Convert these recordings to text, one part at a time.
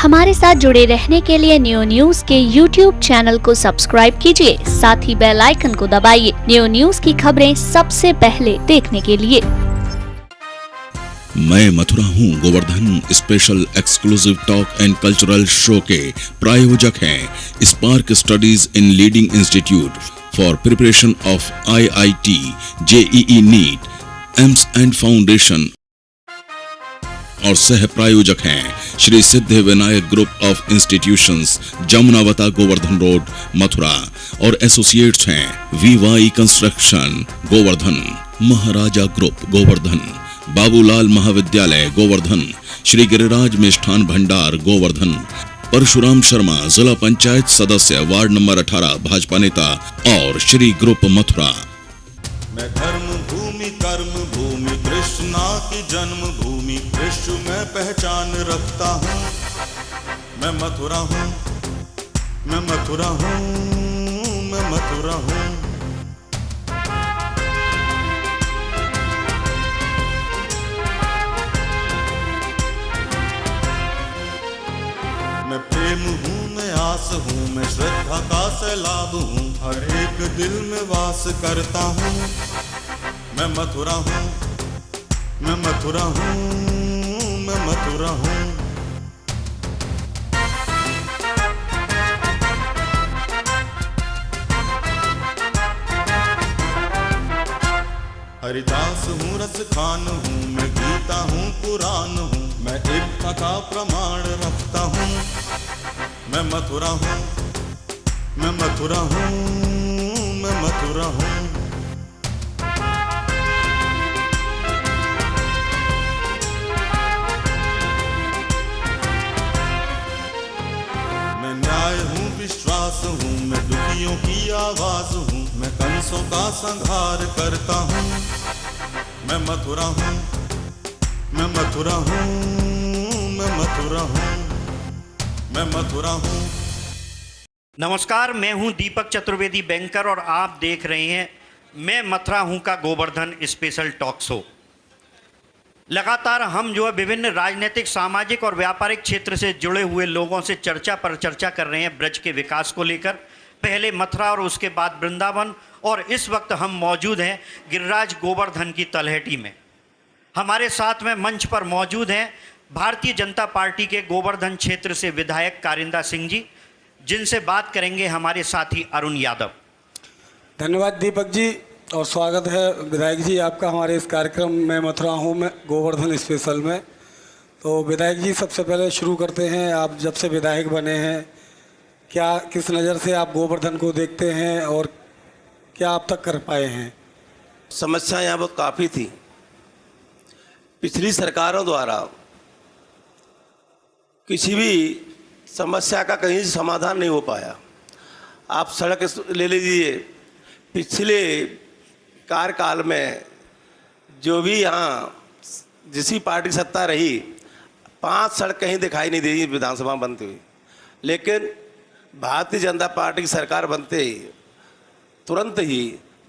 हमारे साथ जुड़े रहने के लिए न्यू न्यूज के YouTube चैनल को सब्सक्राइब कीजिए, साथ ही बेल आइकन को दबाइए न्यू न्यूज की खबरें सबसे पहले देखने के लिए। मैं मथुरा हूँ Govardhan special exclusive talk and cultural show के प्रायोजक हैं spark studies in leading institute for preparation of IIT, JEE NEET, AIIMS and foundation और सह प्रायोजक हैं Shri Siddhi Vinayak group of institutions, Jamunavata, Govardhan road, Mathura और एसोसिएट्स हैं VY construction Govardhan, Maharaja group Govardhan, Babulal महाविद्यालय गोवर्धन, श्री गिरिराज मिष्ठान भंडार गोवर्धन, परशुराम शर्मा जिला पंचायत सदस्य वार्ड नंबर 18 भाजपा नेता और श्री ग्रुप मथुरा। मैं धर्म भूमि कर्म भूमि कृष्णा की जन्म भूमि विश्व में पहचान रखता हूँ। मैं मथुरा हूँ, मैं मथुरा हूँ, मैं मथुरा हूँ। मैं प्रेम हूँ, मैं आस हूँ, मैं श्रद्धा का सैलाब हूँ, हर एक दिल में वास करता हूँ। मैं मथुरा हूँ, मैं मथुरा हूँ, मैं मथुरा हूँ। हरिदास हूँ, रस खान हूँ, मैं गीता हूँ, पुराण हूँ, मैं एकता का प्रमाण रखता हूँ। मैं मथुरा हूँ, मैं मथुरा हूँ, मैं मथुरा हूँ। मैं न्याय हूँ, विश्वास हूँ, मैं दुखियों की आवाज हूँ, मैं कंसों का संहार करता हूँ। मैं मथुरा हूँ, मैं मथुरा हूँ, मैं मथुरा हूँ, मैं मथुरा हूँ। नमस्कार, मैं हूं दीपक चतुर्वेदी बैंकर और आप देख रहे हैं मैं मथुरा हूं का गोवर्धन स्पेशल टॉक शो। लगातार हम जो है विभिन्न राजनीतिक, सामाजिक और व्यापारिक क्षेत्र से जुड़े हुए लोगों से चर्चा कर रहे हैं ब्रज के विकास को लेकर। पहले मथुरा और उसके बाद वृंदावन, और इस वक्त हम मौजूद हैं गिरिराज गोवर्धन की तलहटी में। हमारे साथ में मंच पर मौजूद हैं भारतीय जनता पार्टी के गोवर्धन क्षेत्र से विधायक कारिंदा सिंह जी, जिनसे बात करेंगे हमारे साथी अरुण यादव। धन्यवाद दीपक जी और स्वागत है विधायक जी आपका हमारे इस कार्यक्रम में मथुरा हूँ मैं गोवर्धन स्पेशल में। तो विधायक जी, सबसे पहले शुरू करते हैं, आप जब से विधायक बने हैं क्या किस नज़र से आप गोवर्धन को देखते हैं और क्या आप तक कर पाए हैं? समस्याएं यहाँ बहुत काफ़ी थी। पिछली सरकारों द्वारा किसी भी समस्या का कहीं समाधान नहीं हो पाया। आप सड़क ले लीजिए, पिछले कार्यकाल में जो भी यहाँ जिसी पार्टी सत्ता रही 5 सड़क कहीं दिखाई नहीं दी विधानसभा बनती हुई, लेकिन भारतीय जनता पार्टी की सरकार बनते ही तुरंत ही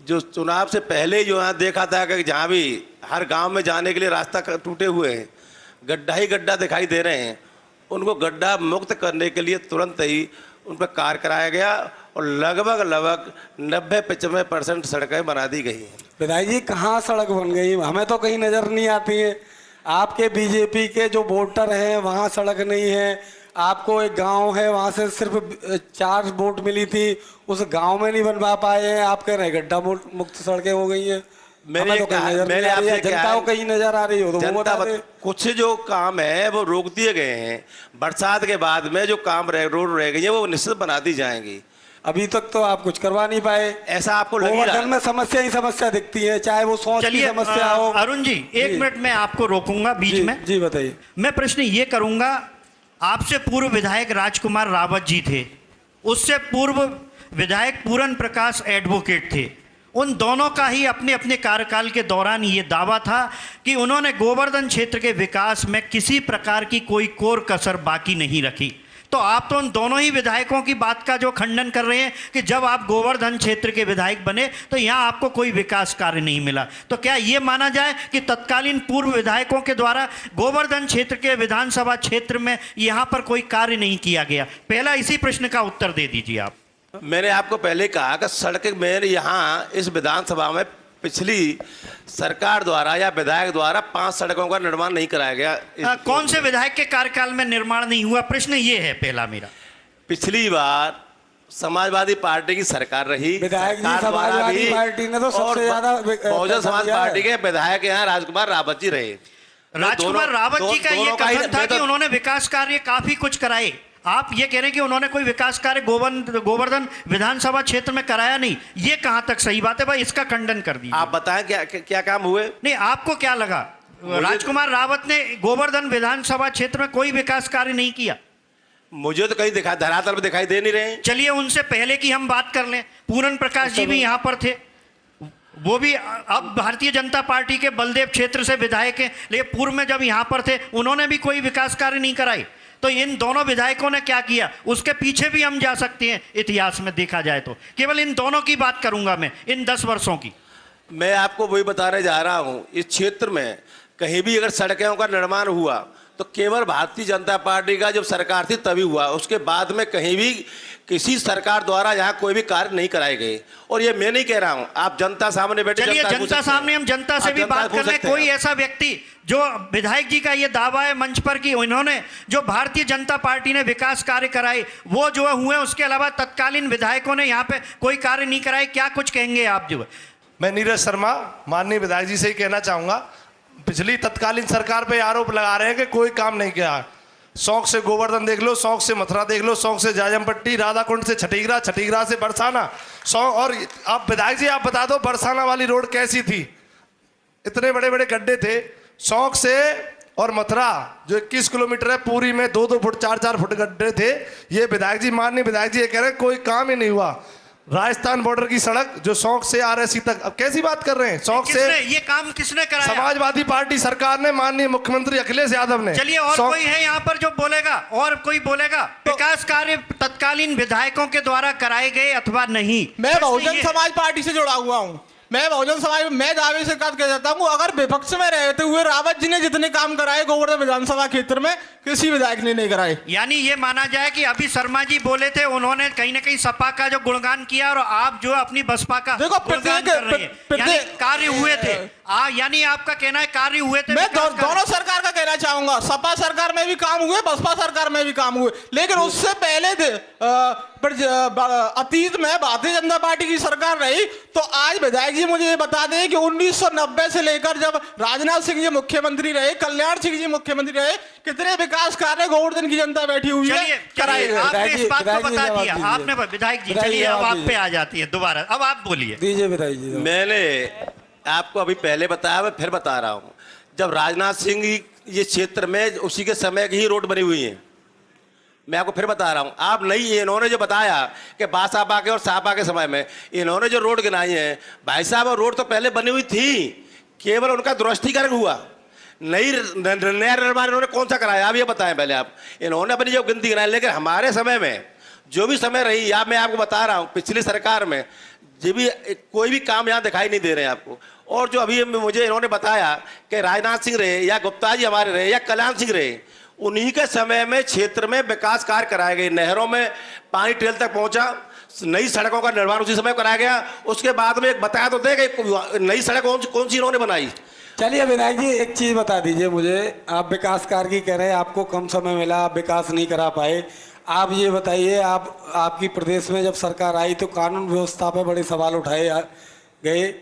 जो चुनाव से पहले जो यहाँ देखा था कि जहाँ भी हर गांव में जाने के लिए रास्ता टूटे हुए हैं, गड्ढा ही गड्ढा दिखाई दे रहे हैं, उनको गड्ढा मुक्त करने के लिए तुरंत ही उन पर कार्य कराया गया और लगभग 90-95% सड़कें बना दी गई हैं। विधायक जी, कहाँ सड़क बन गई? हमें तो कहीं नज़र नहीं आती है। आपके बीजेपी के जो वोटर हैं वहाँ सड़क नहीं है। आपको एक गांव है वहाँ से सिर्फ 4 वोट मिली थी, उस गांव में नहीं बनवा पाए हैं। आप कह रहे हैं गड्ढा मुक्त सड़कें हो गई हैं। मैंने आपसे जनता को कहीं नजर आ रही हो तो वो बता दे। कुछ जो काम है वो रोक दिए गए हैं, बरसात के बाद में जो काम रोड रह गई है वो निश्चित बना दी जाएंगी। अभी तक तो आप कुछ करवा नहीं पाए, ऐसा आपको लग रहा है? में समस्या ही समस्या दिखती है, चाहे वो सोच की समस्या हो। अरुण जी, एक मिनट में आपको रोकूंगा बीच में। जी बताइए। मैं प्रश्न ये करूंगा, आपसे पूर्व विधायक राजकुमार रावत जी थे, उससे पूर्व विधायक पूरन प्रकाश एडवोकेट थे। उन दोनों का ही अपने अपने कार्यकाल के दौरान ये दावा था कि उन्होंने गोवर्धन क्षेत्र के विकास में किसी प्रकार की कोई कोर कसर बाकी नहीं रखी। तो आप तो उन दोनों ही विधायकों की बात का जो खंडन कर रहे हैं कि जब आप गोवर्धन क्षेत्र के विधायक बने तो यहाँ आपको कोई विकास कार्य नहीं मिला। तो क्या ये माना जाए कि तत्कालीन पूर्व विधायकों के द्वारा गोवर्धन क्षेत्र के विधानसभा क्षेत्र में यहाँ पर कोई कार्य नहीं किया गया? पहला इसी प्रश्न का उत्तर दे दीजिए आप। मैंने आपको पहले कहा कि सड़क मेरे यहाँ इस विधानसभा में पिछली सरकार द्वारा या विधायक द्वारा 5 सड़कों का निर्माण नहीं कराया गया। कौन से विधायक के कार्यकाल में निर्माण नहीं हुआ? प्रश्न ये है पहला मेरा। पिछली बार समाजवादी पार्टी की सरकार रही, विधायक जी, सरकार द्वारा समाजवादी भी, पार्टी ने तो सबसे और ज्यादा बहुजन समाज पार्टी के विधायक यहाँ राजकुमार रावत जी रहे। राजकुमार रावत जी का ये कथन था कि उन्होंने विकास कार्य काफी कुछ कराए। आप ये कह रहे हैं कि उन्होंने कोई विकास कार्य गोवर्धन विधानसभा क्षेत्र में कराया नहीं, ये कहां तक सही बात है भाई? इसका खंडन कर दीजिए। आप बताएं क्या काम हुए? नहीं, आपको क्या लगा राजकुमार रावत ने गोवर्धन विधानसभा क्षेत्र में कोई विकास कार्य नहीं किया? मुझे तो कहीं दिखा धरातल में दिखाई दे नहीं रहे। चलिए उनसे पहले की हम बात कर लें। पूरन प्रकाश जी भी यहाँ पर थे, वो भी अब भारतीय जनता पार्टी के बलदेव क्षेत्र से विधायक हैं, लेकिन पूर्व में जब यहाँ पर थे उन्होंने भी कोई विकास कार्य नहीं कराए। तो इन दोनों विधायकों ने क्या किया उसके पीछे भी हम जा सकते हैं इतिहास में देखा जाए तो। केवल इन दोनों की बात करूंगा मैं, इन 10 वर्षों की। मैं आपको वही बताने जा रहा हूं, इस क्षेत्र में कहीं भी अगर सड़कों का निर्माण हुआ तो केवल भारतीय जनता पार्टी का जब सरकार थी तभी हुआ, उसके बाद में कहीं भी किसी सरकार द्वारा यहाँ कोई भी कार्य नहीं कराए गए। और ये मैं नहीं कह रहा हूँ, आप जनता सामने बैठे, चलिए जनता सामने हम जनता से भी बात कर लें। कोई ऐसा व्यक्ति जो विधायक जी का ये दावा है मंच पर कि उन्होंने जो भारतीय जनता पार्टी ने विकास कार्य कराए वो जो हुए, उसके अलावा तत्कालीन विधायकों ने यहाँ पे कोई कार्य नहीं कराए, क्या कुछ कहेंगे आप? जो मैं नीरज शर्मा माननीय विधायक जी से ही कहना चाहूंगा, पिछली तत्कालीन सरकार पे आरोप लगा रहे हैं कि कोई काम नहीं किया। शौक से गोवर्धन देख लो, शौक से मथुरा देख लो, शौक से जाजमपट्टी, राधाकुंड से छठीगरा, छठीगरा से बरसाना, शौक। और आप विधायक जी आप बता दो बरसाना वाली रोड कैसी थी? इतने बड़े बड़े गड्ढे थे। शौक से और मथुरा जो 21 किलोमीटर है पूरी में 2-2 फुट 4-4 फुट गड्ढे थे। ये विधायक जी माननीय विधायक जी ये कह रहे हैं कोई काम ही नहीं हुआ। राजस्थान बॉर्डर की सड़क जो शौक से RSC तक, अब कैसी बात कर रहे हैं? शौक से ये काम किसने कराया? समाजवादी पार्टी सरकार ने, माननीय मुख्यमंत्री अखिलेश यादव ने। चलिए और कोई है यहाँ पर जो बोलेगा? और कोई बोलेगा विकास कार्य तत्कालीन विधायकों के द्वारा कराए गए अथवा नहीं? मैं बहुजन समाज पार्टी से जुड़ा हुआ हूँ। मैं बहुजन समाज मैं दावे से कह जाता हूँ, अगर विपक्ष में रहते हुए रावत जी ने जितने काम कराए गोवर्धन विधानसभा क्षेत्र में किसी विधायक ने नहीं कराए। यानी ये माना जाए कि अभी शर्मा जी बोले थे, उन्होंने कहीं ना कहीं सपा का जो गुणगान किया और आप जो अपनी बसपा का गुणगान कर रहे हैं। यानी कार्य हुए थे, यानी आपका कहना है कार्य हुए थे। मैं दोनों सरकार का कहना चाहूंगा, सपा सरकार में भी काम हुए, बसपा सरकार में भी काम हुए, लेकिन उससे पहले थे अतीत में भारतीय जनता पार्टी की सरकार रही। तो आज विधायक जी मुझे ये बता दें कि 1990 से लेकर जब राजनाथ सिंह जी मुख्यमंत्री रहे, कल्याण सिंह जी मुख्यमंत्री रहे, कितने विकास कार्य गोवर्धन की जनता बैठी हुई है कराए गए। आपने इस बात को बता दिया, आपने विधायक जी। चलिए अब आप पे आ जाती है दोबारा, अब आप बोलिए। दीजिए विधायक जी। मैंने आपको अभी पहले बताया, मैं फिर बता रहा हूँ, जब राजनाथ सिंह ये क्षेत्र में उसी के समय की ही रोड बनी हुई है। मैं आपको फिर बता रहा हूँ, आप नहीं, इन्होंने जो बताया कि बासापा के और सापा के समय में इन्होंने जो रोड गिनाई है, भाई साहब रोड तो पहले बनी हुई थी, केवल उनका दुरुस्तीकरण हुआ, नया निर्माण इन्होंने कौन सा कराया? आप ये बताएं पहले आप। इन्होंने अपनी जो गिनती गिनाई, लेकिन हमारे समय में जो भी समय रही, या मैं आपको बता रहा हूँ पिछली सरकार में जो भी कोई भी काम यहाँ दिखाई नहीं दे रहे हैं आपको। और जो अभी मुझे इन्होंने बताया कि राजनाथ सिंह रहे या गुप्ता जी हमारे रहे या कल्याण सिंह रहे, उन्हीं के समय में क्षेत्र में विकास कार्य कराए गए, नहरों में पानी टेल तक पहुंचा, नई सड़कों का निर्माण उसी समय कराया गया। उसके बाद में एक बताया तो दे कि नई सड़क कौन सी इन्होंने बनाई। चलिए विधायक जी एक चीज़ बता दीजिए मुझे, आप विकास कार्य की कह रहे हैं, आपको कम समय मिला, आप विकास नहीं करा पाए। आप ये बताइए, आपकी प्रदेश में जब सरकार आई तो कानून व्यवस्था पे बड़े सवाल उठाए गए।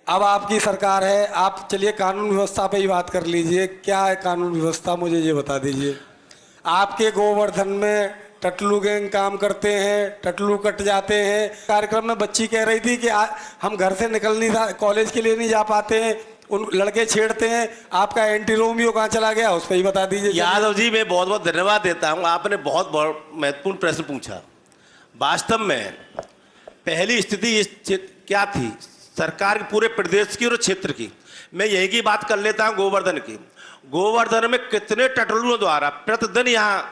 अब आपकी सरकार है, आप चलिए कानून व्यवस्था पे ही बात कर लीजिए। क्या है कानून व्यवस्था, मुझे ये बता दीजिए। आपके गोवर्धन में टटलू गैंग काम करते हैं, टटलू कट जाते हैं। कार्यक्रम में बच्ची कह रही थी कि हम घर से निकल नहीं, कॉलेज के लिए नहीं जा पाते हैं, उन लड़के छेड़ते हैं। आपका एंटी रोमियो कहाँ चला गया, उस पर ही बता दीजिए। यादव जी मैं बहुत बहुत धन्यवाद देता हूँ, आपने बहुत महत्वपूर्ण प्रश्न पूछा। वास्तव में पहली स्थिति क्या थी सरकार की, पूरे प्रदेश की और क्षेत्र की। मैं यही की बात कर लेता हूँ गोवर्धन की। गोवर्धन में कितने टटलुओं द्वारा प्रतिदिन यहाँ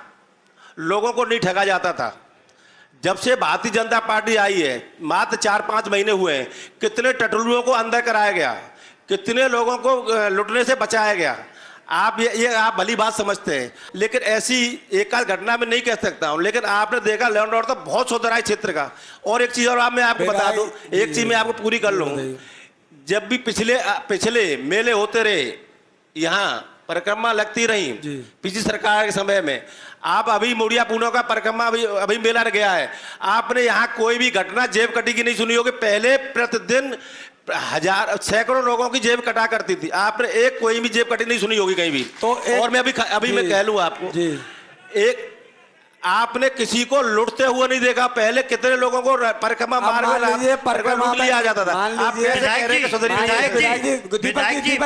लोगों को नहीं ठगा जाता था। जब से भारतीय जनता पार्टी आई है, मात्र 4-5 महीने हुए हैं, कितने टटुलुओं को अंदर कराया गया, कितने लोगों को लुटने से बचाया गया। आप ये आप भली बात समझते हैं, लेकिन ऐसी एक आध घटना में नहीं कह सकता हूं, लेकिन आपने देखा लैंड ऑर्डर तो बहुत सुधरा है क्षेत्र का। और एक चीज और मैं आपको बता दूं, एक चीज मैं आपको पूरी कर लूं, जब भी पिछले मेले होते रहे, यहाँ परिक्रमा लगती रही पिछली सरकार के समय में, आप अभी मुड़िया पूनो का परिक्रमा अभी मेला गया है, आपने यहाँ कोई भी घटना जेब कटी की नहीं सुनी होगी। पहले प्रतिदिन सैकड़ों लोगों की जेब कटा करती थी, आपने एक कोई भी जेब कटी नहीं सुनी होगी कहीं भी। तो और मैं अभी मैं कह लूं आपको, एक आपने किसी को लुटते हुए नहीं देखा। पहले कितने लोगों को परिक्रमा मार्ग में लिया जाता था। आप कैसे कह रहे हैं कि विधायक जी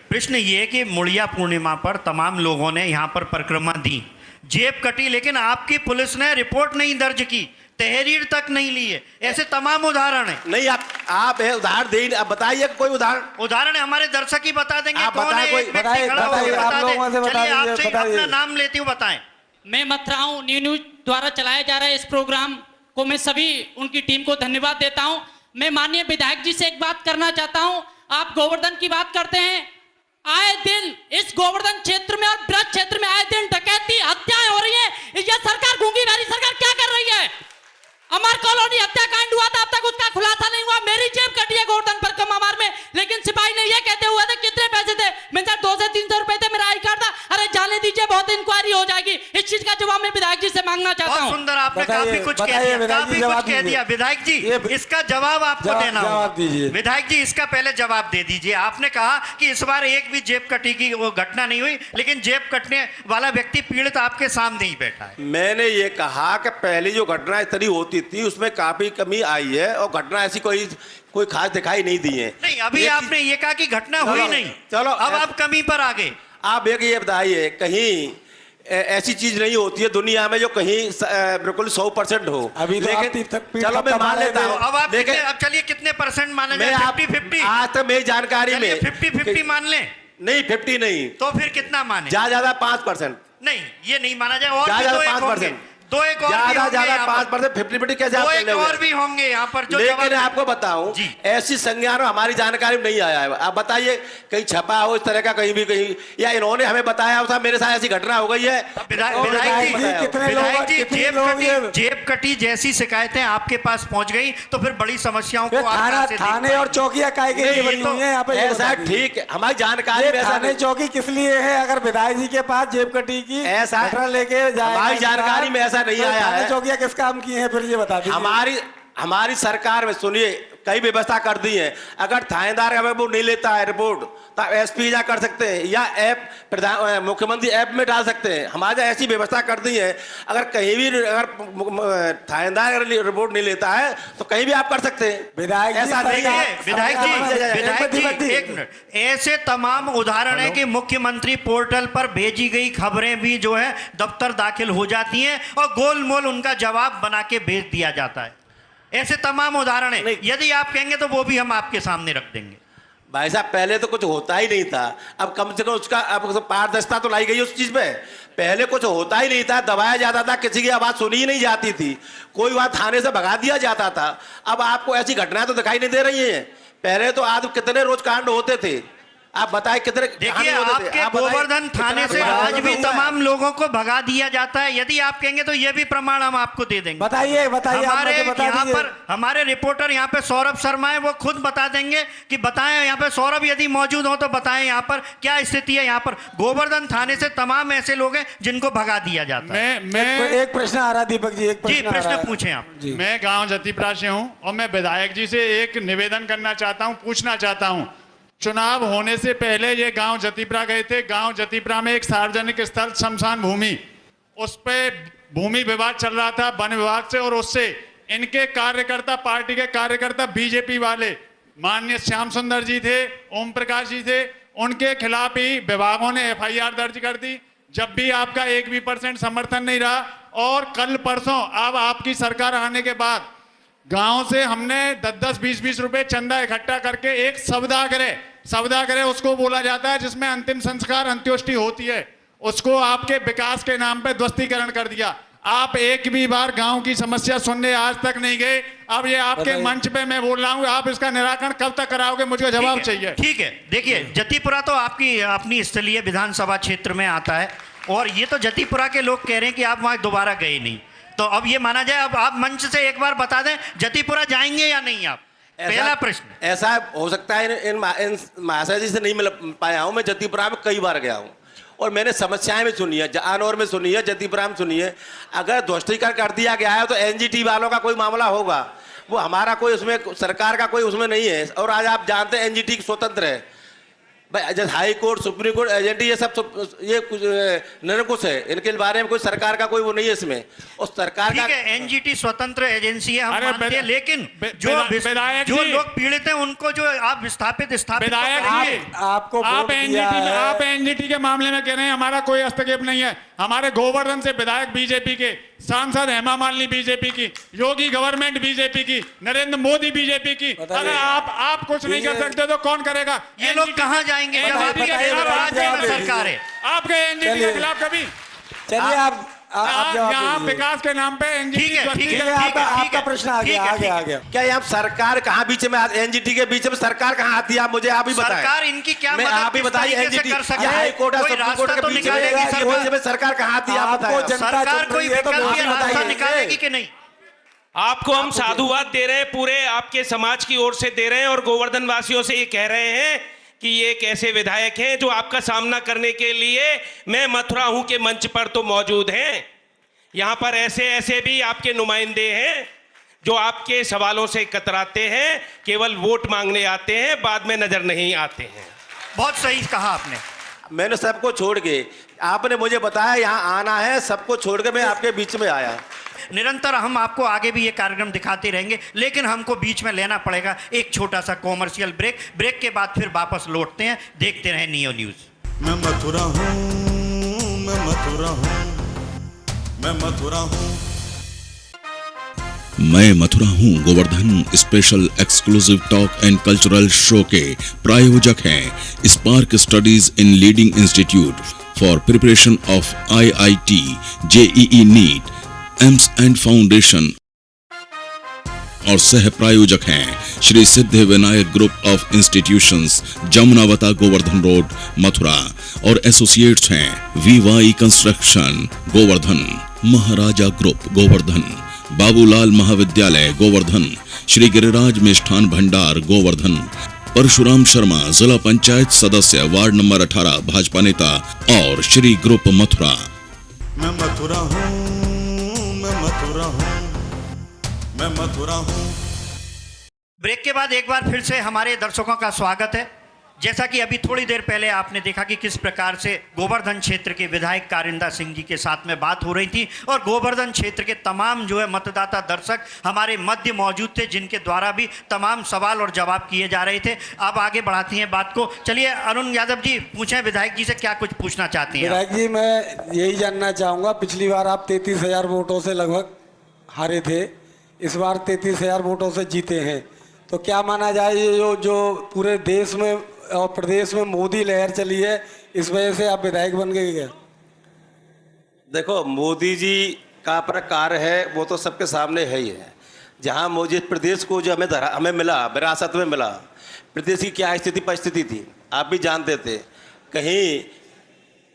प्रश्न ये कि मुड़िया पूर्णिमा पर तमाम लोगों ने यहाँ पर परिक्रमा दी, जेब कटी, लेकिन आपकी पुलिस ने रिपोर्ट नहीं दर्ज की, तहरीर तक नहीं ली है। ऐसे तमाम उदाहरण है। नहीं, आप उदाहरण दे, आप बताइए कोई उदाहरण हमारे दर्शक ही बता देंगे। आप कौन है? एक व्यक्ति खड़ा होकर बता दे। चलिए आपसे अपना नाम लेती हूँ, बताएं। मैं मथुरा हूँ। न्यूज द्वारा चलाया जा रहा है इस प्रोग्राम को मैं सभी उनकी टीम को धन्यवाद देता हूँ। मैं माननीय विधायक जी से एक बात करना चाहता हूँ। आप गोवर्धन की बात करते हैं, आए दिन इस गोवर्धन क्षेत्र में और ब्रज क्षेत्र में आए दिन डकैती, हत्याएं हो रही है। यह सरकार, गूंगी वाली सरकार क्या कर रही है? अमर कॉलोनी हत्याकांड हुआ था, अब तक उसका खुलासा नहीं हुआ। मेरी जेब कटी है गोवर्धन परिक्रमा मार्ग में, लेकिन सिपाही ने यह कहते हुए थे कितने पैसे थे, मैं 200 से 300 रुपए थे, मेरा आई कार्ड था। अरे जाने दीजिए, बहुत इंक्वायरी हो जाएगी। इस चीज का जवाब मैं विधायक जी से मांगना चाहता हूँ। सुंदर, आपने काफी कुछ कह दिया। विधायक जी इसका जवाब आपको देना होगा। विधायक जी इसका पहले जवाब दे दीजिए। आपने कहा कि इस बार एक भी जेब कटी की वो घटना नहीं हुई, लेकिन जेब कटने वाला व्यक्ति पीड़ित आपके सामने ही बैठा है। मैंने ये कहा कि पहली जो घटना इस तरह होती थी उसमें काफी कमी आई है, और घटना ऐसी कोई खास दिखाई नहीं दी है। नहीं, अभी आपने ये कहा कि घटना हुई नहीं, चलो अब आप कमी पर आ गए। आप एक ये बताइए, कहीं ऐसी चीज नहीं होती है दुनिया में जो कहीं बिल्कुल 100% हो। अभी लेकिन चलो मैं मान लेता हूँ। अब आप अब चलिए कितने % माना जाए? 50-50? आज तक मेरी जानकारी में 50-50 मान लें। नहीं, 50 नहीं, तो फिर कितना माने? ज्यादा 5%। नहीं, ये नहीं माना जाए। और ज्यादा 5%, दो एक और ज्यादा 5%, 50-50 कैसे आप एक और भी होंगे यहाँ पर जो। लेकिन आपको बताऊं, ऐसी संज्ञान हमारी जानकारी में नहीं आया है। आप बताइए कहीं छपा हो इस तरह का कहीं भी, कहीं या इन्होंने हमें बताया था मेरे साथ ऐसी घटना हो गई है। विधायक जी जेब कटी जैसी शिकायतें आपके पास पहुंच गई तो फिर बड़ी समस्याओं को थाने और चौकियां काय के लिए बनी हुई हैं यहाँ पे? ऐसा ठीक है, हमारी जानकारी में थाने चौकी किस लिए है? अगर विधायक जी के पास जेब कटी की ऐसा लेके जाए, हमारी जानकारी में ऐसा नहीं आया है। चौकियां किस काम की हैं फिर ये बता दीजिए। हमारी सरकार में सुनिए कई व्यवस्था कर दी है। अगर थानेदार हमें वो नहीं लेता है रिपोर्ट, तो एसपी जा कर सकते हैं या मुख्यमंत्री ऐप में डाल सकते हैं। हमारे ऐसी व्यवस्था कर दी है, अगर कहीं भी अगर थानेदार अगर रिपोर्ट नहीं लेता है तो कहीं भी आप कर सकते हैं। विधायक ऐसा नहीं है। विधायक जी एक मिनट, ऐसे तमाम उदाहरण है कि मुख्यमंत्री पोर्टल पर भेजी गई खबरें भी जो है दफ्तर दाखिल हो जाती हैं और गोलमोल उनका जवाब बना के भेज दिया जाता है। ऐसे तमाम उदाहरण है, यदि आप कहेंगे तो वो भी हम आपके सामने रख देंगे। भाई साहब, पहले तो कुछ होता ही नहीं था, अब कम से कम उसका अब पारदर्शिता तो लाई गई उस चीज में। पहले कुछ होता ही नहीं था, दबाया जाता था, किसी की आवाज सुनी ही नहीं जाती थी, कोई बात थाने से भगा दिया जाता था। अब आपको ऐसी घटनाएं तो दिखाई नहीं दे रही है। पहले तो आज कितने रोज कांड होते थे, आप बताएं कितने। देखिए आपके गोवर्धन थाने से आज भी तमाम लोगों को भगा दिया जाता है। यदि आप कहेंगे तो ये भी प्रमाण हम आपको दे देंगे। बताइए हमारे यहाँ पर हमारे रिपोर्टर यहाँ पे सौरभ शर्मा है, वो खुद बता देंगे कि बताएं यहाँ पे। सौरभ यदि मौजूद हो तो बताएं यहाँ पर क्या स्थिति है। यहाँ पर गोवर्धन थाने से तमाम ऐसे लोग हैं जिनको भगा दिया जाता है। मैं एक प्रश्न आ रहा दीपक जी, एक प्रश्न पूछें आप। मैं गाँव जतीपुरा से हूँ और मैं विधायक जी से एक निवेदन करना चाहता हूँ, पूछना चाहता हूँ। चुनाव होने से पहले ये गांव जतीपुरा गए थे। गांव जतीपुरा में एक सार्वजनिक स्थल शमशान भूमि, उस पे भूमि विवाद चल रहा था वन विभाग से, और उससे इनके कार्यकर्ता, पार्टी के कार्यकर्ता, बीजेपी वाले माननीय श्याम सुंदर जी थे, ओम प्रकाश जी थे, उनके खिलाफ ही विभागों ने FIR दर्ज कर दी। जब भी आपका 1 भी % समर्थन नहीं रहा, और कल परसों अब आपकी सरकार आने के बाद गांव से हमने 10-10, 20-20 रुपए चंदा इकट्ठा करके एक सवदागृह उसको बोला जाता है जिसमें अंतिम संस्कार, अंत्योष्टि होती है, उसको आपके विकास के नाम पे ध्वस्तीकरण कर दिया। आप एक भी बार गांव की समस्या सुनने आज तक नहीं गए। अब ये आपके मंच पे मैं बोल रहा हूँ, आप इसका निराकरण कब तक कराओगे, मुझे जवाब चाहिए। ठीक है, देखिए जतीपुरा तो आपकी अपनी स्थलीय विधानसभा क्षेत्र में आता है और ये तो जतीपुरा के लोग कह रहे हैं कि आप वहां दोबारा गए नहीं, तो अब ये माना जाए, अब आप मंच से एक बार बता दें जतीपुरा जाएंगे या नहीं आप? पहला प्रश्न। ऐसा हो सकता है इन महाशय जी से नहीं मिल पाया हूँ, मैं जतीपुरा में कई बार गया हूँ और मैंने समस्याएं भी सुनी है, जानौर में सुनी है, जतीपुरा में सुनी है। अगर ध्वस्तीकरण कर दिया गया है तो एनजीटी वालों का कोई मामला होगा, वो हमारा कोई उसमें सरकार का कोई उसमें नहीं है। और आज आप जानते हैं एनजीटी स्वतंत्र है भाई, जैसे हाई कोर्ट, सुप्रीम कोर्ट, एजेंटी, ये सब ये कुछ निरंकुश है, इनके बारे में कोई सरकार का कोई वो नहीं है इसमें। और सरकार का एनजीटी स्वतंत्र एजेंसी है, हम मानते हैं, लेकिन जो लोग पीड़ित हैं उनको जो आप विस्थापित आप एनजीटी के मामले में कह रहे हैं हमारा कोई हस्तक्षेप नहीं है। हमारे गोवर्धन से विधायक बीजेपी के, सांसद हेमा मालिनी बीजेपी की, योगी गवर्नमेंट बीजेपी की, नरेंद्र मोदी बीजेपी की। अगर आप कुछ नहीं कर सकते तो कौन करेगा? ये लोग कहां जाएंगे जब आपकी सरकार है? आपके एनजीटी के खिलाफ कभी चलिए आप यहाँ विकास के नाम पे एनजीटी। आपका प्रश्न आ गया। क्या यहाँ सरकार कहाँ बीच में, एनजीटी के बीच में सरकार कहाँ आती है? आप मुझे आप ही बताएं। सरकार इनकी क्या मदद आप ही बताइए, एनजीटी हाई कोर्ट और सुप्रीम कोर्ट के बीच में सरकार कहाँ आती है? आप बताएं। सरकार कोई रास्ता निकालेगी कि नहीं? आपको हम साधुवाद दे रहे हैं, पूरे आपके समाज की ओर से दे रहे हैं और गोवर्धन वासियों से ये कह रहे हैं कि ये एक ऐसे विधायक हैं जो आपका सामना करने के लिए मैं मथुरा हूं के मंच पर तो मौजूद हैं। यहां पर ऐसे भी आपके नुमाइंदे हैं जो आपके सवालों से कतराते हैं, केवल वोट मांगने आते हैं, बाद में नजर नहीं आते हैं। बहुत सही कहा आपने। मैंने सबको छोड़ के, आपने मुझे बताया यहाँ आना है, सबको छोड़ के मैं आपके बीच में आया। निरंतर हम आपको आगे भी ये कार्यक्रम दिखाते रहेंगे, लेकिन हमको बीच में लेना पड़ेगा एक छोटा सा कॉमर्शियल ब्रेक के बाद फिर वापस लौटते हैं। देखते रहें नियो न्यूज। मैं मथुरा हूँ, मैं मथुरा हूँ, मैं मथुरा हूँ। मैं मथुरा हूँ Govardhan special exclusive talk and cultural show के प्रायोजक हैं spark studies in leading institute for preparation of IIT, JEE NEET, AIIMS and foundation और सह प्रायोजक हैं Shri Siddh Vinayak group of institutions, Jamunavata, Govardhan road, Mathura और एसोसिएट्स हैं VY construction Govardhan, Maharaja group Govardhan, Babulal महाविद्यालय गोवर्धन, श्री गिरिराज मिष्ठान भंडार गोवर्धन, परशुराम शर्मा जिला पंचायत सदस्य वार्ड नंबर 18 भाजपा नेता और श्री ग्रुप मथुरा। मैं मथुरा हूँ, मैं मथुरा हूँ, मैं मथुरा हूँ। ब्रेक के बाद एक बार फिर से हमारे दर्शकों का स्वागत है। जैसा कि अभी थोड़ी देर पहले आपने देखा कि किस प्रकार से गोवर्धन क्षेत्र के विधायक कारिंदा सिंह जी के साथ में बात हो रही थी और गोवर्धन क्षेत्र के तमाम जो है मतदाता दर्शक हमारे मध्य मौजूद थे, जिनके द्वारा भी तमाम सवाल और जवाब किए जा रहे थे। अब आगे बढ़ाती हैं बात को। चलिए अरुण यादव जी, पूछें विधायक जी से क्या कुछ पूछना चाहती हैं? विधायक जी, मैं यही जानना चाहूँगा, पिछली बार आप 33,000 वोटों से लगभग हारे थे, इस बार 33,000 वोटों से जीते हैं, तो क्या माना जाए ये जो पूरे देश में और प्रदेश में मोदी लहर चली है, इस वजह से आप विधायक बन गए क्या? देखो, मोदी जी का अपना कार्य है वो तो सबके सामने है ही है। जहाँ मुझे प्रदेश को जो हमें मिला, विरासत में मिला, प्रदेश की क्या स्थिति परिस्थिति थी आप भी जानते थे।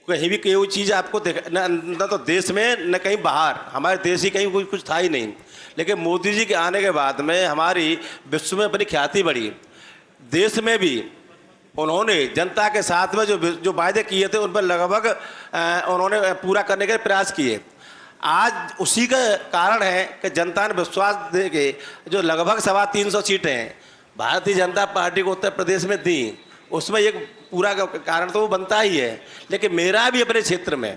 कहीं भी कोई चीज़ आपको न तो देश में न कहीं बाहर, हमारे देश ही कहीं कुछ था ही नहीं। लेकिन मोदी जी के आने के बाद में हमारी विश्व में अपनी ख्याति बढ़ी। देश में भी उन्होंने जनता के साथ में जो वायदे किए थे उन पर लगभग उन्होंने पूरा करने के प्रयास किए। आज उसी का कारण है कि जनता ने विश्वास दे के जो लगभग 350 सीटें भारतीय जनता पार्टी को उत्तर प्रदेश में दी, उसमें एक पूरा कारण तो वो बनता ही है। लेकिन मेरा भी अपने क्षेत्र में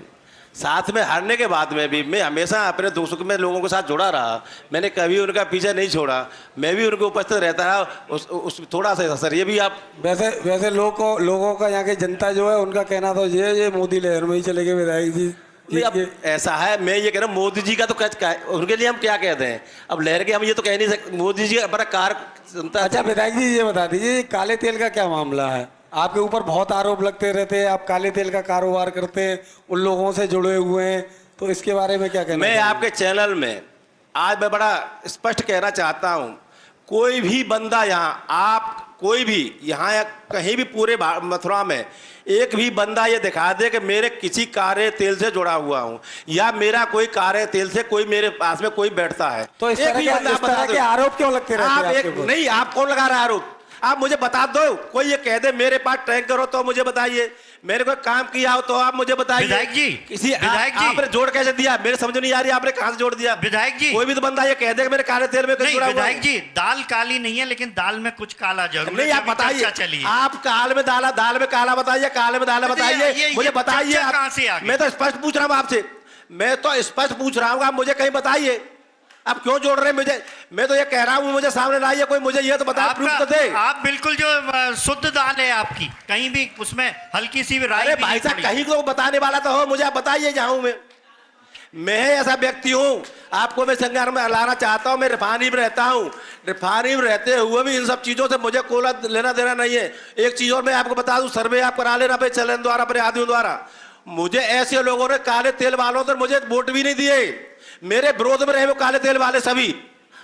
साथ में हारने के बाद में भी मैं हमेशा अपने दुख में लोगों के साथ जुड़ा रहा, मैंने कभी उनका पीछे नहीं छोड़ा, मैं भी उनके उपस्थित रहता रहा। उस थोड़ा सा सर ये भी आप वैसे लोगों का यहाँ की जनता जो है उनका कहना तो ये मोदी लहर में ही चले गए विधायक जी। अब ऐसा है, मैं ये कह रहा हूँ मोदी जी का तो उनके लिए हम क्या कहते हैं, अब लहर के हम ये तो कह नहीं सकते। मोदी जी अपना कार्य। अच्छा विधायक जी, ये बता दीजिए काले तेल का क्या मामला है? आपके ऊपर बहुत आरोप लगते रहते हैं, आप काले तेल का कारोबार करते हैं, उन लोगों से जुड़े हुए हैं, तो इसके बारे में क्या कहना मैं चाहेंगे? आपके चैनल में आज मैं बड़ा स्पष्ट कहना चाहता हूं, कोई भी बंदा यहाँ, आप कोई भी यहाँ या कहीं भी पूरे मथुरा में एक भी बंदा ये दिखा दे कि मेरे किसी कार्य तेल से जुड़ा हुआ हूँ या मेरा कोई कार्य तेल से कोई मेरे पास में कोई बैठता है, तो इस एक तरह भी के, बंदा इस तरह बता के दो। आरोप क्यों लगते रहते आप हैं एक आपके ऊपर? नहीं, आप कौन लगा रहा है आरोप? आप मुझे बता दो, कोई ये कह दे मेरे पास टैंकर हो तो मुझे बताइए, मेरे को काम किया हो तो आप मुझे बताइए। विधायक जी, किसी विधायक जी, आपने जोड़ कैसे दिया? मेरे समझ नहीं आ रही, आपने कहां से जोड़ दिया? विधायक जी, कोई भी तो बंदा ये कह दे कि मेरे काले तेल में कुछ नहीं जुड़ा हुआ है। विधायक जी, दाल काली नहीं है लेकिन दाल में कुछ काला जरूर है, नहीं, आप तभी बताइए, चर्चा चली है। आप काल में दाल में काला बताइए, काले में दाल बताइए, मुझे बताइए। चर्चा कहां से आ गई? मैं तो स्पष्ट पूछ रहा हूँ आपसे, मैं तो स्पष्ट पूछ रहा हूँ, आप मुझे कहीं बताइए, आप क्यों जोड़ रहे हैं मुझे? मैं तो ये कह रहा हूँ, मुझे सामने लाइए, कोई मुझे ये तो बताए, प्रूफ तो दे। आप बिल्कुल जो शुद्ध दाल है आपकी, कहीं भी उसमें हल्की सी भी राई अरे भी भाई नहीं साहब, पड़ी। कहीं तो बताने वाला तो हो, मुझे आप बताइए जहाँ हूँ मैं ऐसा व्यक्ति हूँ, आपको मैं संज्ञान में लाना चाहता हूँ। मैं रिफाइनरी में रहता हूँ, रिफाइनरी में रहते हुए भी इन सब चीज़ों से मुझे कोई लेना देना नहीं है। एक चीज़ और मैं आपको बता दूँ, सर्वे आप करा लेना अपने चलन द्वारा, अपने आदमियों द्वारा। मुझे ऐसे लोगों ने काले तेल वालों तो मुझे वोट भी नहीं दिए, मेरे विरोध में रहे वो काले तेल वाले सभी।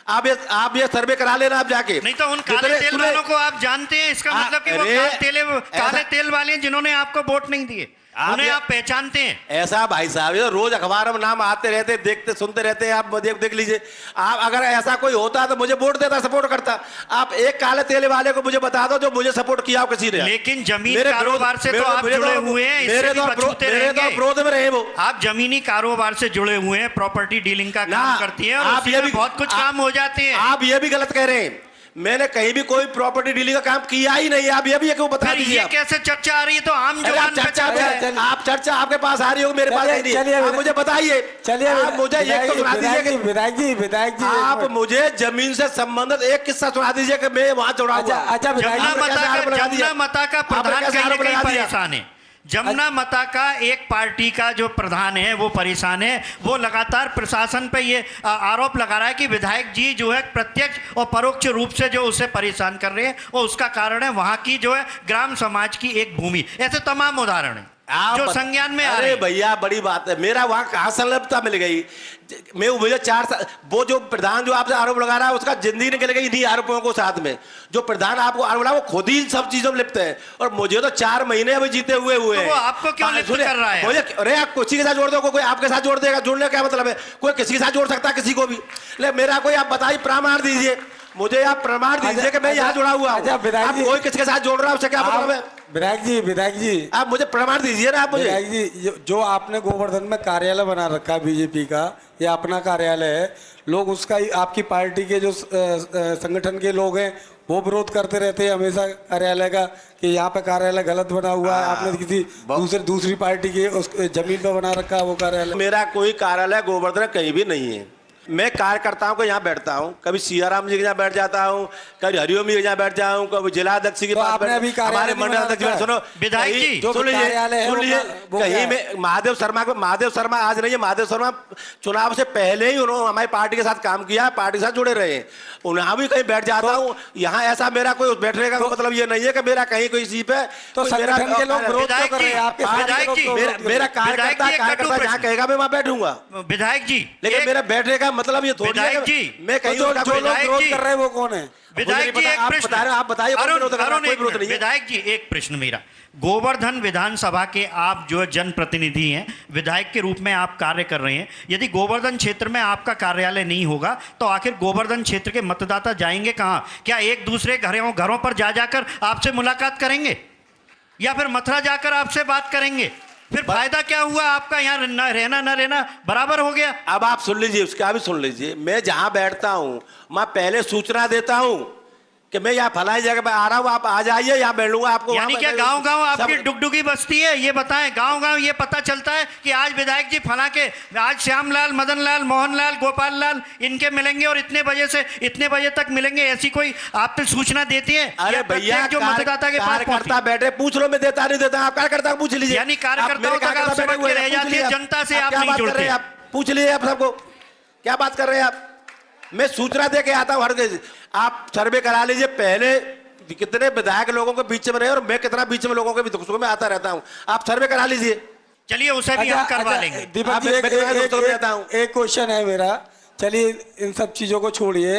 आप ये सर्वे करा लेना आप जाके। नहीं तो उन काले तेल वालों को आप जानते हैं, इसका मतलब कि वो काले तेल वाले हैं जिन्होंने आपको वोट नहीं दिए, उन्हें आप पहचानते हैं। ऐसा भाई साहब, ये रोज अखबार में नाम आते रहते, देखते सुनते रहते हैं, आप देख लीजिए। आप अगर ऐसा कोई होता तो मुझे वोट देता, सपोर्ट करता। आप एक काले तेल वाले को मुझे बता दो जो मुझे सपोर्ट किया हो किसी ने। लेकिन जमीन कारोबार से तो आप जुड़े हुए हैं, मेरे तो विरोध में रहे वो। आप जमीनी कारोबार से जुड़े हुए हैं, प्रॉपर्टी डीलिंग का काम करती हैं, आप ये भी बहुत कुछ काम हो जाते हैं। आप ये भी गलत कह रहे हैं, मैंने कहीं भी कोई प्रॉपर्टी डीलिंग का काम किया ही नहीं। आप ये भी क्यों बता दीजिए? ये कैसे चर्चा आ रही है? तो आम जवान का चर्चा है। आप चर्चा आपके पास आ रही हो, मेरे पास नहीं है। आप मुझे बताइए, चलिए आप मुझे एक तो सुना दीजिए कि विधायक जी आप मुझे जमीन से संबंधित एक किस्सा सुना दीजिए कि मैं वहां जुड़ा हुआ। अच्छा जमुना मता का प्रधान कहीं परेशान है। जमुना मता का एक पार्टी का जो प्रधान है वो परेशान है, वो लगातार प्रशासन पे ये आरोप लगा रहा है कि विधायक जी जो है प्रत्यक्ष और परोक्ष रूप से जो उसे परेशान कर रहे हैं, वो उसका कारण है वहां की जो है ग्राम समाज की एक भूमि। ऐसे तमाम उदाहरण है जो संज्ञान में आ रहे हैं। अरे भैया, बड़ी बात है, मेरा वहां कहां संलग्नता मिल गई? मैं मुझे 4 साल, वो जो प्रधान जो आपसे आरोप लगा रहा है उसका जिंदगी निकल गई इन्हीं आरोपों को साथ में। जो प्रधान आपको आरोप लगा वो खुद ही सब चीजों में लिप्त है, और मुझे तो 4 महीने अभी जीते हुए तो वो आपको क्यों लिप्त कर रहा है? मुझे अरे आप किसी के साथ जोड़ दो, कोई आपके साथ जोड़ देगा, जोड़ने का क्या मतलब है? कोई किसी के साथ जोड़ सकता है किसी को भी। लेकिन मेरा कोई आप बताइए, प्रमाण दीजिए मुझे, आप प्रमाण दीजिए कि मैं यहाँ जुड़ा हुआ हूँ। आप कोई किसके साथ जोड़ रहा है उससे क्या मतलब है? विधायक जी आप मुझे प्रमाण दीजिए ना। आप मुझे विधायक जी, जो आपने गोवर्धन में कार्यालय बना रखा है बीजेपी का, ये अपना कार्यालय है, लोग उसका आपकी पार्टी के जो संगठन के लोग हैं वो विरोध करते रहते हैं हमेशा कार्यालय का कि यहाँ पे कार्यालय गलत बना हुआ है, आपने किसी दूसरी पार्टी के उस जमीन पे बना रखा है वो कार्यालय। मेरा कोई कार्यालय गोवर्धन कहीं भी नहीं है। मैं कार्यकर्ताओं को यहाँ बैठता हूँ, कभी सियाराम जी के यहाँ बैठ जाता हूँ, कभी हरिओम जी के यहाँ बैठ जाऊँ, कभी जिला अध्यक्ष के पास, हमारे मंडल अध्यक्ष। सुनो विधायक जी, सुन लीजिए, कहीं में महादेव शर्मा आज नहीं है, महादेव शर्मा चुनाव से पहले ही उन्होंने हमारी पार्टी के साथ काम किया, पार्टी के साथ जुड़े रहे हैं। उन्हें भी कहीं बैठ जाता हूँ, यहाँ ऐसा मेरा कोई बैठने का मतलब ये नहीं है कि मेरा कहीं कोई सीट है तो संगठन के लोग विरोध क्यों कर रहे हैं आपके? मेरा कार्यकर्ता जहाँ कहेगा मैं वहाँ बैठूंगा विधायक जी। लेकिन मेरा बैठने का मतलब ये थोड़ी है कि मैं कहीं जो लोग विरोध कर रहे हैं वो कौन है? विधायक जी, एक प्रश्न आप बताइए। विधायक जी, एक प्रश्न मेरा, गोवर्धन विधानसभा के आप जो जनप्रतिनिधि हैं, विधायक के रूप में आप कार्य कर रहे हैं, यदि गोवर्धन क्षेत्र में आपका कार्यालय नहीं होगा तो आखिर गोवर्धन क्षेत्र के मतदाता जाएंगे कहाँ? क्या एक दूसरे घरों पर जाकर आपसे मुलाकात करेंगे या फिर मथुरा जाकर आपसे बात करेंगे? फिर फायदा क्या हुआ आपका? यहाँ रहना न रहना बराबर हो गया। अब आप सुन लीजिए, उसका भी सुन लीजिए। मैं जहां बैठता हूं मैं पहले सूचना देता हूं कि मैं यहाँ फलाई जगह पे आ रहा हूँ, आप आ जाइए, यहाँ बैठ लूंगा आपको। यानी क्या गांव-गांव आपकी डुगडुगी बस्ती है? ये बताएं, गांव-गांव ये पता चलता है कि आज विधायक जी फला के, आज श्यामलाल, मदन लाल, मोहन लाल, गोपाल लाल इनके मिलेंगे और इतने बजे से इतने बजे तक मिलेंगे, ऐसी कोई आपने सूचना देती है? अरे भैया, जो मतदाता के पास कार्यकर्ता बैठे, पूछ लो, मैं देता नहीं देता, आप कार्यकर्ता पूछ लीजिए। यानी कार्यकर्ताओं तक आप समझ के रह जाती है, जनता से आप नहीं जुड़ते। आप पूछ लीजिए, आप सबको क्या बात कर रहे हैं आप? मैं सूचना दे के आता हूँ हर जगह। आप सर्वे करा लीजिए, पहले कितने विधायक लोगों के बीच में रहे और मैं कितना बीच में लोगों के भी सुख में आता रहता हूँ। आप सर्वे करा लीजिए। चलिए उसे भी हम करवा लेंगे। दीपक जी एक क्वेश्चन है मेरा, चलिए इन सब चीज़ों को छोड़िए।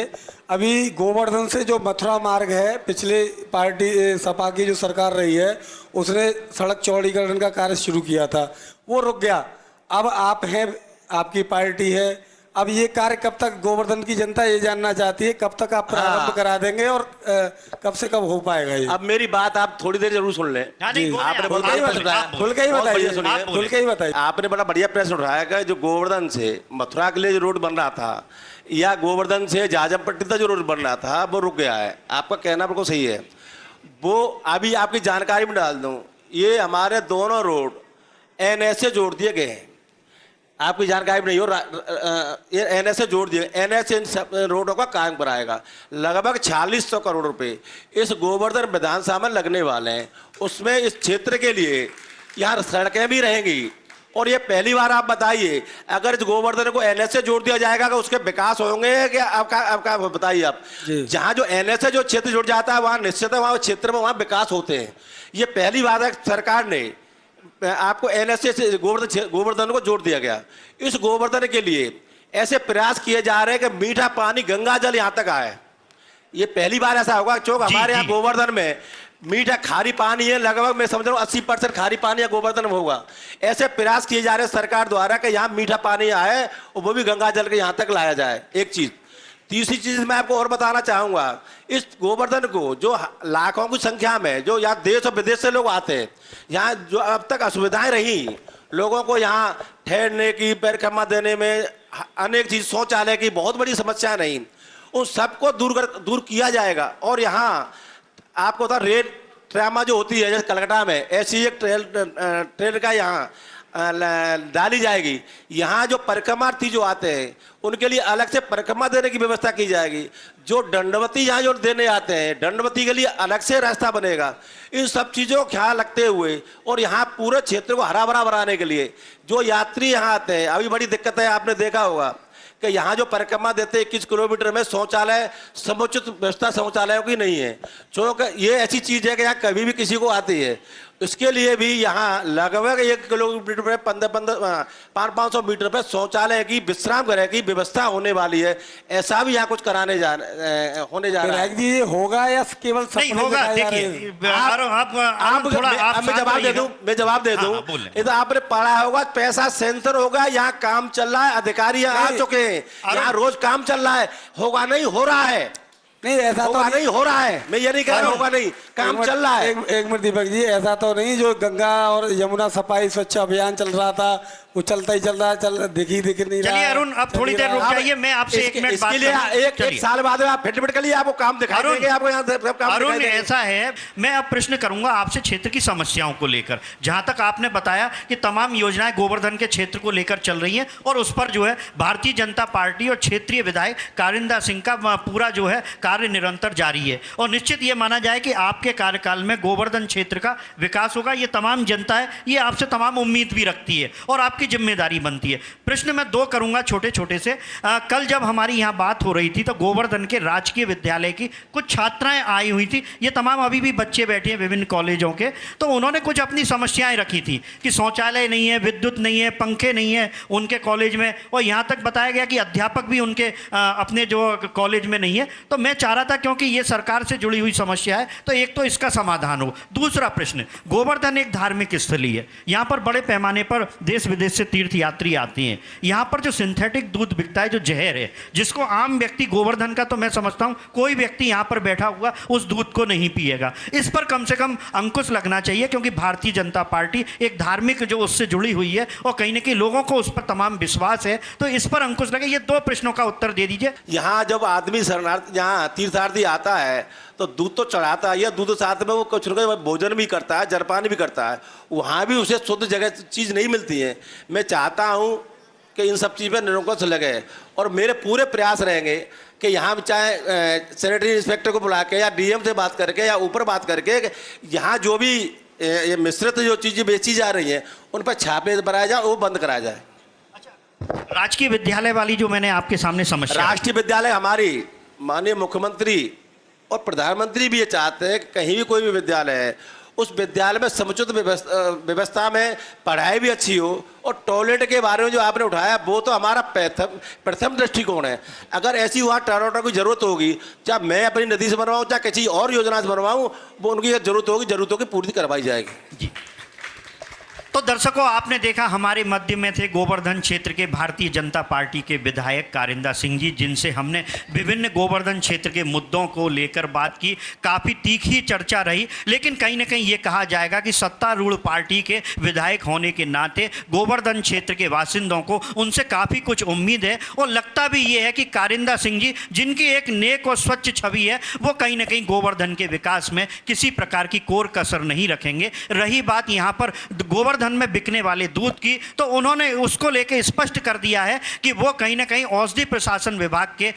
अभी गोवर्धन से जो मथुरा मार्ग है, पिछले पार्टी सपा की जो सरकार रही है उसने सड़क चौड़ीकरण का कार्य शुरू किया था, वो रुक गया। अब आप हैं, आपकी पार्टी है, अब ये कार्य कब तक, गोवर्धन की जनता ये जानना चाहती है कब तक आप प्रारंभ करा देंगे और कब से कब हो पाएगा ये? अब मेरी बात आप थोड़ी देर जरूर सुन लें। आपने खुल के ही बताइए। आपने बड़ा बढ़िया प्रश्न उठाया कि जो गोवर्धन से मथुरा के लिए जो रोड बन रहा था या गोवर्धन से जाजमपट्टी तक जो रोड बन रहा था वो रुक गया है। आपका कहना बिल्कुल सही है। वो अभी आपकी जानकारी में डाल दूं, ये हमारे दोनों रोड NH से जोड़ दिए गए हैं। आपकी जानकारी नहीं हो, ये NH से जोड़ दिए। NH इन रोडों का काम कराएगा। लगभग 4600 करोड़ रुपए इस गोवर्धन विधानसभा में लगने वाले हैं। उसमें इस क्षेत्र के लिए यहाँ सड़कें भी रहेंगी। और ये पहली बार आप बताइए, अगर इस गोवर्धन को NH से जोड़ दिया जाएगा तो उसके विकास होंगे कि आपका बताइए आप। जहाँ जो NH से जो क्षेत्र जुड़ जाता है वहाँ निश्चित है वहाँ क्षेत्र में वहाँ विकास होते हैं। ये पहली बार है सरकार ने आपको NH से गोवर्धन को जोड़ दिया गया। इस गोवर्धन के लिए ऐसे प्रयास किए जा रहे हैं कि मीठा पानी गंगा जल यहाँ तक आए। ये पहली बार ऐसा होगा क्योंकि हमारे यहाँ गोवर्धन में मीठा खारी पानी है, लगभग मैं समझ रहा हूँ 80% खारी पानी या गोवर्धन में होगा। ऐसे प्रयास किए जा रहे हैं सरकार द्वारा कि यहाँ मीठा पानी आए और वो भी गंगा जल के यहाँ तक लाया जाए। एक चीज। तीसरी चीज मैं आपको और बताना चाहूंगा, इस गोवर्धन को जो लाखों की संख्या में जो यहाँ देश और विदेश से लोग आते हैं, यहाँ जो अब तक असुविधाएं रही लोगों को यहाँ ठहरने की, परिक्रमा देने में, अनेक चीज, शौचालय की बहुत बड़ी समस्या नहीं, उन सबको दूर किया जाएगा। और यहाँ आपको बता, रेल ट्रामा जो होती है जैसे कलकत्ता में, ऐसी एक ट्रेन का यहाँ डाली जाएगी। यहाँ जो परिक्रमार्थी जो आते हैं उनके लिए अलग से परिक्रमा देने की व्यवस्था की जाएगी। जो दंडवती यहाँ जो देने आते हैं, दंडवती के लिए अलग से रास्ता बनेगा। इन सब चीज़ों का ख्याल रखते हुए और यहाँ पूरे क्षेत्र को हरा भरा बनाने के लिए जो यात्री यहाँ आते हैं, अभी बड़ी दिक्कत है, आपने देखा होगा कि यहाँ जो परिक्रमा देते हैं 21 किलोमीटर में शौचालय, समुचित व्यवस्था शौचालयों की नहीं है। क्योंकि ये ऐसी चीज़ है कि यहाँ कभी भी किसी को आती है, इसके लिए भी यहाँ लगभग 1 किलोमीटर पे 500 मीटर पे शौचालय की, विश्राम गृह की व्यवस्था होने वाली है। ऐसा भी यहाँ कुछ होने जा रहा है। जी होगा या केवल नहीं होगा? देखिए मैं जवाब दे दूं। इधर आपने पढ़ा होगा, पैसा सेंसर होगा, यहाँ काम चल रहा है, अधिकारी यहाँ आ चुके हैं, यहाँ रोज काम चल रहा है। होगा नहीं, हो रहा है। नहीं ऐसा तो नहीं हो रहा है, मैं ये नहीं कह रहा होगा नहीं, काम चल रहा है। एक मिनट दीपक जी, ऐसा तो नहीं जो गंगा और यमुना सफाई स्वच्छ अभियान चल रहा था वो चलता ही चल रहा है, दिख नहीं रहा। चलिए अरुण, अब थोड़ी देर रुक जाइए, मैं आपसे 1 मिनट बात एक साल बाद आप फिट के लिए आपको काम दिखा देंगे। आपको यहाँ अरुण ऐसा है, मैं अब प्रश्न करूंगा आपसे क्षेत्र की समस्याओं को लेकर। जहां तक आपने बताया कि तमाम योजनाएं गोवर्धन के क्षेत्र को लेकर चल रही हैं और उस पर जो है भारतीय जनता पार्टी और क्षेत्रीय विधायक कारिंदा सिंह का पूरा जो है कार्य निरंतर जारी है और निश्चित ये माना जाए कि आपके कार्यकाल में गोवर्धन क्षेत्र का विकास होगा। ये तमाम जनता है, ये आपसे तमाम उम्मीद भी रखती है और आपकी जिम्मेदारी बनती है। प्रश्न मैं 2 करूंगा छोटे छोटे से। कल जब हमारी यहाँ बात हो रही थी तो गोवर्धन के राजकीय विद्यालय की कुछ छात्राएं आई हुई थी, ये तमाम अभी भी बच्चे बैठे हैं विभिन्न कॉलेजों के, तो उन्होंने कुछ अपनी समस्याएं रखी थी कि शौचालय नहीं है, विद्युत नहीं है, पंखे नहीं है उनके कॉलेज में, और यहाँ तक बताया गया कि अध्यापक भी उनके अपने जो कॉलेज में नहीं है। तो मैं चाह रहा था, क्योंकि ये सरकार से जुड़ी हुई समस्या है, तो एक तो इसका समाधान हो। दूसरा प्रश्न, गोवर्धन एक धार्मिक स्थली है, यहाँ पर बड़े पैमाने पर देश विदेश से तीर्थ यात्री आती हैं। यहाँ पर जो सिंथेटिक दूध बिकता है, जो जहर है, जिसको आम व्यक्ति गोवर्धन का, तो मैं समझता हूँ कोई व्यक्ति यहाँ पर बैठा हुआ उस दूध को नहीं पिएगा। इस पर कम से कम अंकुश लगना चाहिए, क्योंकि भारतीय जनता पार्टी एक धार्मिक जो उससे जुड़ी हुई है और कहीं ना कहीं लोगों को उस पर तमाम विश्वास है, तो इस पर अंकुश लगे। ये 2 प्रश्नों का उत्तर दे दीजिए। यहाँ जब आदमी शरणार्थी, यहाँ तीर्थार्थी आता है तो दूध तो चढ़ाता है, या दूध साथ में वो कुछ भोजन भी करता है, जलपान भी करता है, वहाँ भी उसे शुद्ध जगह चीज़ नहीं मिलती है। मैं चाहता हूँ कि इन सब चीज़ पर निरंकुश लगे और मेरे पूरे प्रयास रहेंगे कि यहाँ चाहे सैनिटरी इंस्पेक्टर को बुला के या डीएम से बात करके या ऊपर बात करके यहाँ जो भी ये मिश्रित जो चीज़ें बेची जा रही हैं उन पर छापे बनाया जाए, वो बंद कराया जाए। राजकीय विद्यालय वाली जो मैंने आपके सामने समस्या, राष्ट्रीय विद्यालय हमारी माननीय मुख्यमंत्री और प्रधानमंत्री भी ये चाहते हैं कि कहीं भी कोई भी विद्यालय है, उस विद्यालय में समुचित व्यवस्था में पढ़ाई भी अच्छी हो। और टॉयलेट के बारे में जो आपने उठाया, वो तो हमारा प्रथम दृष्टिकोण है। अगर ऐसी वहाँ टॉयलेट की जरूरत होगी, चाहे मैं अपनी नदी से बनवाऊँ, चाहे किसी और योजना से बनवाऊँ, वो उनकी जरूरतों की पूर्ति करवाई जाएगी। जी, तो दर्शकों, आपने देखा हमारे मध्य में थे गोवर्धन क्षेत्र के भारतीय जनता पार्टी के विधायक कारिंदा सिंह जी, जिनसे हमने विभिन्न गोवर्धन क्षेत्र के मुद्दों को लेकर बात की। काफ़ी तीखी चर्चा रही, लेकिन कहीं ना कहीं ये कहा जाएगा कि सत्तारूढ़ पार्टी के विधायक होने के नाते गोवर्धन क्षेत्र के बासिंदों को उनसे काफ़ी कुछ उम्मीद है। और लगता भी ये है कि कारिंदा सिंह जी, जिनकी एक नेक और स्वच्छ छवि है, वो कहीं ना कहीं गोवर्धन के विकास में किसी प्रकार की कोर कसर नहीं रखेंगे। रही बात यहाँ पर गोवर्धन में बिकने वाले दूध की, तो उन्होंने उसको लेकर स्पष्ट कर दिया है कि वो कहीं ना कहीं औषधि प्रशासन विभाग के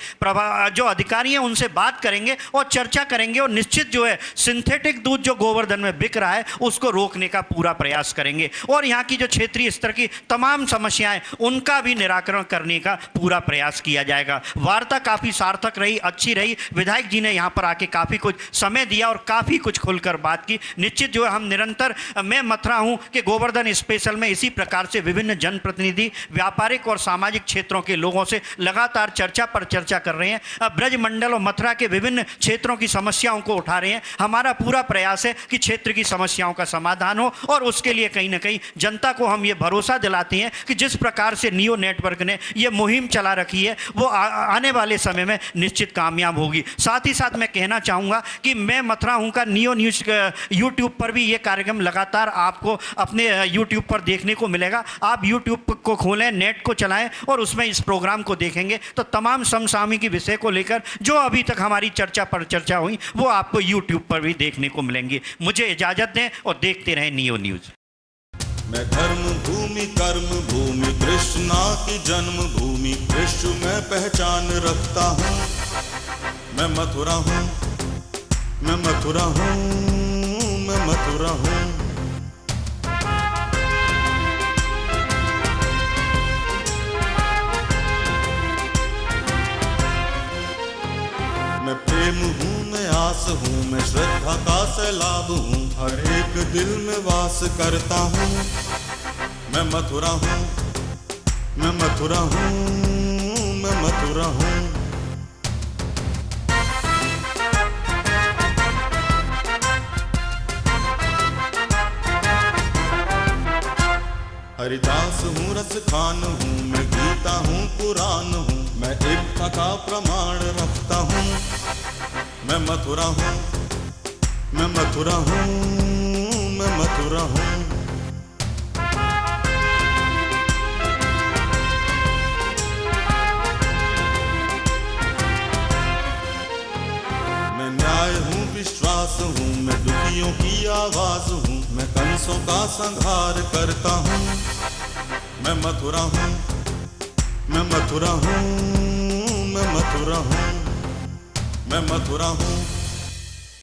जो अधिकारी हैं उनसे बात करेंगे और चर्चा करेंगे, और निश्चित जो है सिंथेटिक दूध जो गोवर्धन में बिक रहा है उसको रोकने का पूरा प्रयास करेंगे। और यहाँ की जो क्षेत्रीय स्तर की तमाम समस्याएं, उनका भी निराकरण करने का पूरा प्रयास किया जाएगा। वार्ता काफ़ी सार्थक रही, अच्छी रही। विधायक जी ने यहाँ पर आके काफ़ी कुछ समय दिया और काफ़ी कुछ खुलकर बात की। निश्चित जो है हम निरंतर, मैं मथुरा हूँ कि गोवर्धन स्पेशल में इसी प्रकार से विभिन्न जनप्रतिनिधि, व्यापारिक और सामाजिक क्षेत्रों के लोगों से लगातार चर्चा पर चर्चा कर रहे हैं। ब्रज मंडल और मथुरा के विभिन्न क्षेत्रों की समस्याओं को उठा रहे हैं। हमारा पूरा प्रयास है कि क्षेत्र की समस्याओं का समाधान हो, और उसके लिए कहीं ना कहीं जनता को हम ये भरोसा दिलाते हैं कि जिस प्रकार से नियो नेटवर्क ने ये मुहिम चला रखी है, वो आने वाले समय में निश्चित कामयाब होगी। साथ ही साथ मैं कहना चाहूँगा कि मैं मथुरा हूँ का नियो न्यूज़ यूट्यूब पर भी ये कार्यक्रम लगातार आपको अपने यूट्यूब पर देखने को मिलेगा। आप यूट्यूब को खोलें, नेट को चलाएं और उसमें इस प्रोग्राम को देखेंगे तो तमाम समसामयिक विषय को लेकर जो अभी तक हमारी चर्चा पर चर्चा हुई, वो आपको यूट्यूब पर भी देखने को मिलेंगी। मुझे इजाज़त दें और देखते रहें नियो न्यूज़। मैं धर्म भूमि कर्म भूमि कृष्णा की जन्म भूमि विश्व में पहचान रखता हूँ। मैं मथुरा हूँ, मैं मथुरा हूँ, मैं मथुरा हूँ। मैं प्रेम हूँ, मैं आस हूँ, मैं श्रद्धा का सैलाब हूँ, हर एक दिल में वास करता हूँ। मैं मथुरा हूँ, मैं मथुरा हूँ, मैं मथुरा हूँ। हरिदास हूँ, रस खान हूँ, मैं गीता हूँ, पुराण हूँ, मैं एकता का प्रमाण रखता हूँ। मैं मथुरा हूँ, मैं मथुरा हूँ, मैं मथुरा हूँ। मैं न्याय हूँ, विश्वास हूँ, मैं दुखियों की आवाज हूँ, मैं कंसों का संहार करता हूँ। मैं मथुरा हूँ, मैं मथुरा हूँ, मैं मथुरा हूँ, मैं मथुरा हूँ।